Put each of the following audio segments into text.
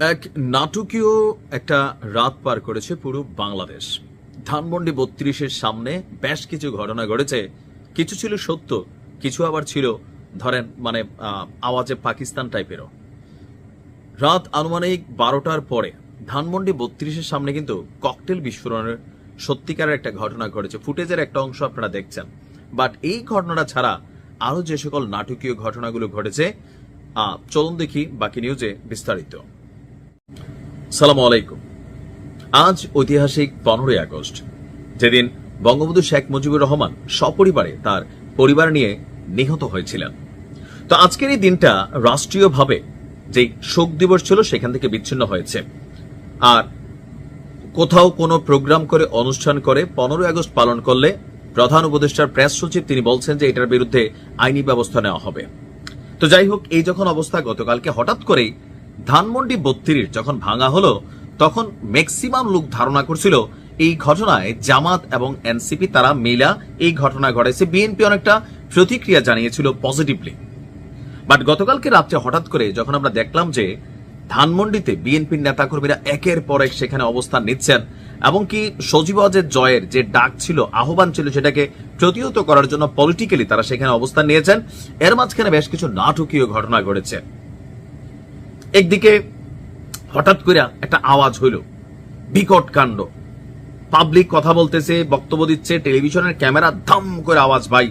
এক নাটকীয় একটা রাত পার করেছে পুরো বাংলাদেশ। ধানমন্ডি ৩২-এর সামনে বেশ কিছু ঘটনা ঘটেছে। কিছু ছিল সত্য, কিছু আবার ছিল ধরেন আওয়াজে পাকিস্তান টাইপেরও। রাত আনুমানিক ১২টার পরে ধানমন্ডি ৩২-এর সামনে কিন্তু ককটেল বিস্ফোরণের সত্যিকারের একটা ঘটনা ঘটেছে। ফুটেজের একটা অংশ আপনারা দেখছেন। বাট এই ঘটনাটা ছাড়া আরো যে সকল নাটকীয় ঘটনাগুলো ঘটেছে, চলুন দেখি বাকি নিউজে বিস্তারিত। সালামু আলাইকুম। আজ ঐতিহাসিক 15ই আগস্ট, যেদিন বঙ্গবন্ধু শেখ মুজিবুর রহমান সপরিবারে তার পরিবার নিয়ে নিহত হয়েছিলেন। তো আজকের এই দিনটা রাষ্ট্রীয়ভাবে যে শোক দিবস ছিল সেখান থেকে বিচ্ছিন্ন হয়েছে। আর কোথাও কোনো প্রোগ্রাম করে অনুষ্ঠান করে 15ই আগস্ট পালন করলে প্রধান উপদেষ্টার প্রেস সচিব তিনি বলছেন যে এটার বিরুদ্ধে আইনি ব্যবস্থা নেওয়া হবে। তো যাই হোক, এই যখন অবস্থা, গতকালকে হঠাৎ করেই ধানমন্ডি ৩২ যখন ভাঙা হলো, তখন ম্যাক্সিমাম লোক ধারণা করছিল এই ঘটনায় জামাত এবং এনসিপি তারা মিলা এই ঘটনা ঘটাইছে। বিএনপি অনেকটা প্রতিক্রিয়া জানিয়েছিল পজিটিভলি। বাট গতকালকে রাত্রে হঠাৎ করে যখন আমরা দেখলাম যে ধানমন্ডিতে বিএনপির নেতাকর্মীরা একের পর এক সেখানে অবস্থান নিচ্ছেন, এবং কি সজীবজের জয়ের যে ডাক ছিল, আহ্বান ছিল, সেটাকে প্রতিহত করার জন্য পলিটিক্যালি তারা সেখানে অবস্থান নিয়েছেন। এর মাঝখানে বেশ কিছু নাটকীয় ঘটনা ঘটেছে। একদিকে হঠাৎ করে একটা আওয়াজ হইল, বিকট কাণ্ড, পাবলিক কথা বলতেছে, বক্তব্য দিচ্ছে, টেলিভিশনের ক্যামেরা ধাম করে আওয়াজ, ভাই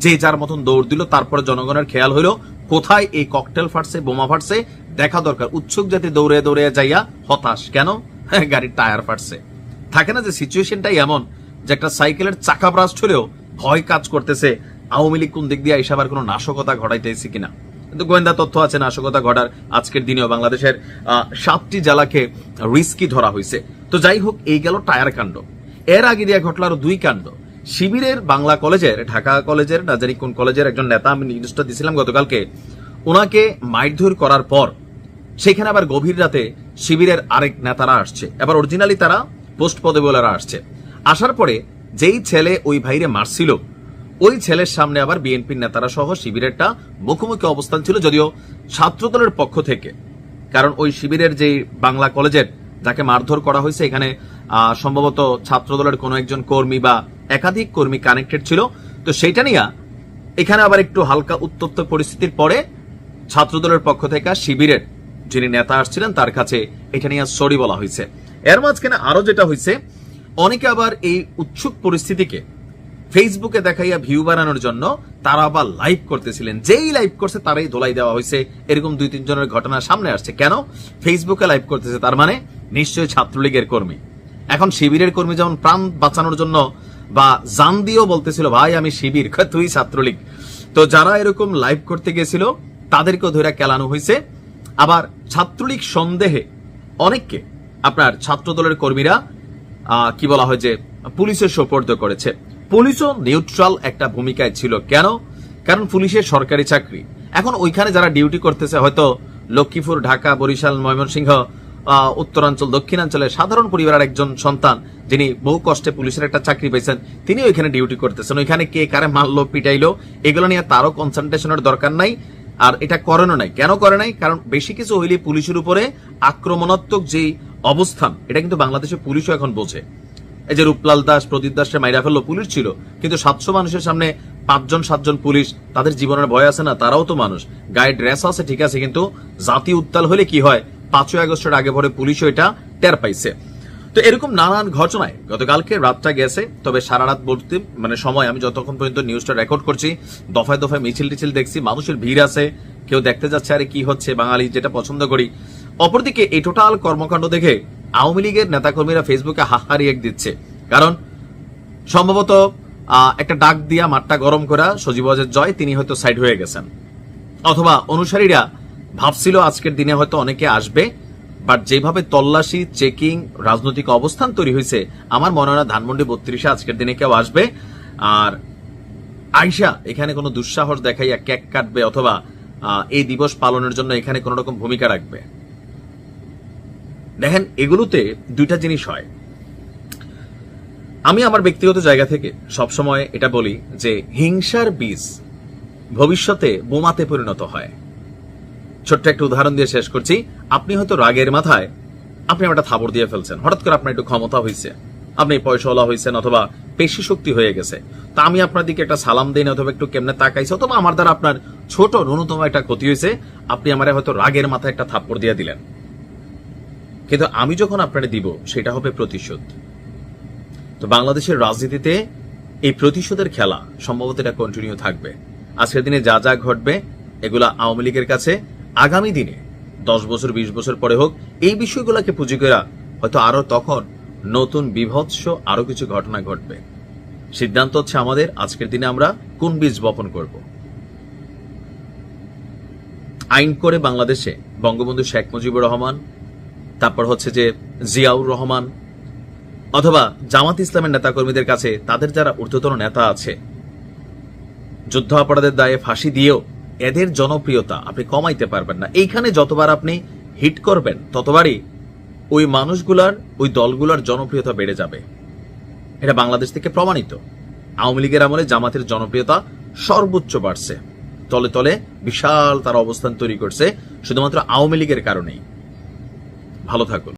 যে যার মতন দৌড় দিল। তারপরে জনগণের খেয়াল হইল কোথায় এই ককটেল ফাটছে, বোমা ফাটছে, দেখা দরকার। উৎসুক জাতি দৌড়ে দৌড়ে যাইয়া হতাশ, কেন? গাড়ির টায়ার ফাটছে। থাকে না যে সিচুয়েশনটাই এমন যে একটা সাইকেলের চাকা ব্রাস্ট হলেও ভয় কাজ করতেছে, আওয়ামী লীগ কোন দিক দিয়ে এসে আবার কোনো নাশকতা ঘটাইতেছে কিনা। কিন্তু গোয়েন্দা তথ্য আছে নাশকতা ঘটার। আজকের দিনেও বাংলাদেশের 7টি জেলাকে রিস্কি ধরা হয়েছে। তো যাই হোক, এই গেল টায়ার কাণ্ড। এর আগে দিয়ে ঘটল আরো 2 কাণ্ড। শিবিরের বাংলা কলেজের, ঢাকা কলেজের, না জানি কোন কলেজের একজন নেতা, আমি নিউজটা দিছিলাম গতকালকে, ওনাকে মারধর করার পর সেখানে আবার গভীর রাতে শিবিরের আরেক নেতারা আসছে, এবার অরিজিনালি তারা পোস্ট পদবীওয়ালারা আসছে। আসার পরে যেই ছেলে ওই ভাইরে মারছিল, ওই ছেলের সামনে আবার বিএনপির নেতারা সহ শিবিরেরটা মুখোমুখি অবস্থান ছিল, যদিও ছাত্রদলের পক্ষ থেকে। কারণ ওই শিবিরের যে বাংলা কলেজের যাকে মারধর করা হয়েছে, এখানে সম্ভবত ছাত্রদলের কোনো একজন কর্মী বা একাধিক কর্মী কানেক্টেড ছিল। তো সেইটা নিয়ে এখানে আবার একটু হালকা উত্তপ্ত পরিস্থিতির পরে ছাত্রদলের পক্ষ থেকে শিবিরের যিনি নেতা আসছিলেন তার কাছে এটা নিয়ে সরি বলা হয়েছে। এর মাঝখানে আরো যেটা হয়েছে, অনেকে আবার এই উৎসুক পরিস্থিতিকে ফেসবুকে দেখাইয়া ভিউ বাড়ানোর জন্য তারা আবার লাইভ করতেছিলেন। যেই লাইভ করছে তারাই ধোলাই দেওয়া হয়েছে। এরকম 2-3 জনের ঘটনা সামনে আসছে। কেন ফেসবুকে লাইভ করতেছে? তার মানে নিশ্চয়ই ছাত্রলীগের কর্মী। এখন শিবিরের কর্মী যেমন প্রাণ বাঁচানোর জন্য বা জান দিয়েও বলতেছিল, ভাই আমি শিবির, তুই ছাত্রলীগ। তো যারা এরকম লাইভ করতে গেছিল তাদেরকেও ধরে কেলানো হয়েছে। আবার ছাত্রলীগ সন্দেহে অনেককে আপনার ছাত্রদলের কর্মীরা কি বলা হয় যে পুলিশের সোপর্দ করেছে। পুলিশও নিউট্রাল একটা ভূমিকায় ছিল। কেন? কারণ পুলিশের সরকারি চাকরি। এখন ওইখানে যারা ডিউটি করতেছে, হয়তো লক্ষ্মীপুর, ঢাকা, বরিশাল, ময়মনসিংহ, উত্তরাঞ্চল, দক্ষিণাঞ্চলের সাধারণ পরিবারের একজন সন্তান যিনি বহু কষ্টে পুলিশের একটা চাকরি পেয়েছেন, তিনি ওইখানে ডিউটি করতেছেন। ওইখানে কে কারে মারলো, পিটাইলো, এগুলো নিয়ে তারও কনসেন্ট্রেশনের দরকার নাই। আর এটা করেনও নাই। কেন করে নাই? কারণ বেশি কিছু হইলে পুলিশের উপরে আক্রমণাত্মক যে অবস্থান, এটা কিন্তু বাংলাদেশের পুলিশও এখন বোঝে। এই যে রূপলাল দাস, প্রদীপ দাসকে মাইরা ফেললো, পুলিশ ছিল, কিন্তু 700 মানুষের সামনে 5-7জন পুলিশ, তাদের জীবনের ভয় আছে না? তারাও তো মানুষ, গায়ে ড্রেস আছে, ঠিক আছে, কিন্তু জাতি উত্তাল হলে কি হয়? 5ই আগস্টের আগে পরে পুলিশও এটা টের পাইছে। তো এরকম নানান ঘটনায় গতকালকে রাতটা গেছে। তবে সারা রাত বলতে সময় আমি যতক্ষণ পর্যন্ত নিউজটা রেকর্ড করছি, দফায় দফায় মিছিল টিছিল দেখছি, মানুষের ভিড় আছে, কেউ দেখতে যাচ্ছে আরে কি হচ্ছে, বাঙালি যেটা পছন্দ করি। অপরদিকে এই টোটাল কর্মকাণ্ড দেখে আওয়ামী লীগের নেতাকর্মীরা ফেসবুকে হাহারি এক দিচ্ছে। কারণ সম্ভবত একটা ডাক দিয়া মাঠটা গরম করা সজীবজের জয়, তিনি হয়তো সাইড হয়ে গেছেন, অথবা অনুসারীরা ভাবছিল আজকের দিনে হয়তো অনেকে আসবে। বাট যেভাবে তল্লাশি, চেকিং, রাজনৈতিক অবস্থান তৈরি হয়েছে, আমার মনে হয় না ধানমন্ডি ৩২-এ আজকের দিনে কেউ আসবে। আর আইসা এখানে কোনো দুঃসাহস দেখাইয়া কেক কাটবে অথবা এই দিবস পালনের জন্য এখানে কোন রকম ভূমিকা রাখবে। দেখেন, এগুলোতে 2টা জিনিস হয়। আমি আমার ব্যক্তিগত জায়গা থেকে সবসময় এটা বলি যে হিংসার বীজ ভবিষ্যতে বোমাতে পরিণত হয়। ছোট্ট একটা উদাহরণ দিয়ে শেষ করছি। আপনি হয়তো রাগের মাথায় আপনি একটা থাপড় দিয়ে ফেলছেন, হঠাৎ করে আপনার একটু ক্ষমতা হয়েছে, আপনি পয়সাওয়ালা হয়েছেন অথবা পেশি শক্তি হয়ে গেছে, তা আমি আপনার দিকে একটা সালাম দিন অথবা একটু কেমনে তাকাইছি, অথবা আমার দ্বারা আপনার ছোট ন্যূনতম একটা ক্ষতি হয়েছে, আপনি আমার হয়তো রাগের মাথায় একটা থাপ্পড় দিয়ে দিলেন। কিন্তু আমি যখন আপনারে দিব সেটা হবে প্রতিশোধ। তো বাংলাদেশের রাজনীতিতে এই প্রতিশোধের খেলা সম্ভবত এটা কন্টিনিউ থাকবে। আজকের দিনে যা যা ঘটবে এগুলা আওয়ামী লীগের কাছে আগামী দিনে 10 বছর 20 বছর পরে হোক, এই বিষয়গুলোকে পুঁজি করে হয়তো আরো তখন নতুন বিভৎস আরো কিছু ঘটনা ঘটবে। সিদ্ধান্ত হচ্ছে আমাদের, আজকের দিনে আমরা কোন বীজ বপন করব। আইন করে বাংলাদেশে বঙ্গবন্ধু শেখ মুজিবুর রহমান, তারপর হচ্ছে যে জিয়াউর রহমান অথবা জামাত ইসলামের নেতাকর্মীদের কাছে তাদের যারা ঊর্ধ্বতন নেতা আছে, যুদ্ধ অপরাধের দায়ে ফাঁসি দিয়েও এদের জনপ্রিয়তা আপনি কমাইতে পারবেন না। এইখানে যতবার আপনি হিট করবেন ততবারই ওই মানুষগুলার, ওই দলগুলার জনপ্রিয়তা বেড়ে যাবে। এটা বাংলাদেশ থেকে প্রমাণিত। আওয়ামী লীগের আমলে জামাতের জনপ্রিয়তা সর্বোচ্চ বাড়ছে, তলে তলে বিশাল তার অবস্থান তৈরি করছে শুধুমাত্র আওয়ামী লীগের কারণেই। ভালো থাকুন।